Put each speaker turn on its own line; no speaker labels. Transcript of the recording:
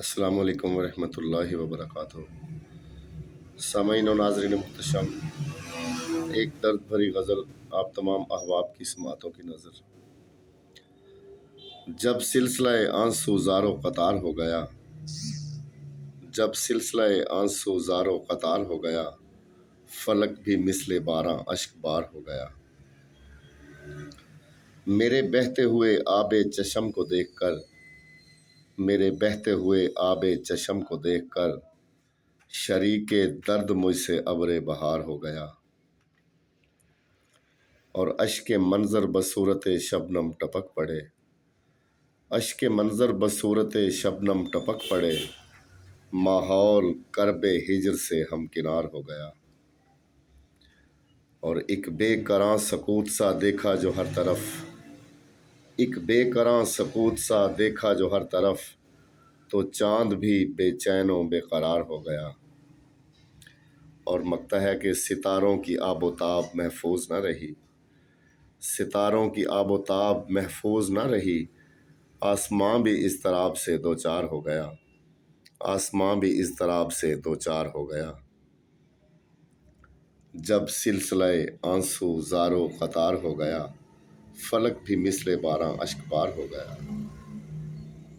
السلام علیکم ورحمۃ اللہ وبرکاتہ۔ سامعین و ناظرین محتشم، ایک درد بھری غزل آپ تمام احباب کی سماعتوں کی نظر۔ جب سلسلہ آنسو زار و قطار ہو گیا، جب سلسلہ آنسو زار و قطار ہو گیا، فلک بھی مثل باراں اشک بار ہو گیا۔ میرے بہتے ہوئے آب چشم کو دیکھ کر، میرے بہتے ہوئے آب چشم کو دیکھ کر، شریک درد مجھ سے ابر بہار ہو گیا۔ اور اشک منظر بصورت شبنم ٹپک پڑے، اشک منظر بصورت شبنم ٹپک پڑے، ماحول کرب ہجر سے ہمکنار ہو گیا۔ اور ایک بے کراں سکوت سا دیکھا جو ہر طرف، ایک بے کراں سکوت سا دیکھا جو ہر طرف، تو چاند بھی بے چین و بے قرار ہو گیا۔ اور مکتا ہے کہ ستاروں کی آب و تاب محفوظ نہ رہی، ستاروں کی آب و تاب محفوظ نہ رہی، آسماں بھی اضطراب سے دوچار ہو گیا، آسماں بھی اضطراب سے دوچار ہو گیا۔ جب سلسلہ آنسو زار و قطار ہو گیا، فلک بھی مثل باراں اشک بار ہو گیا۔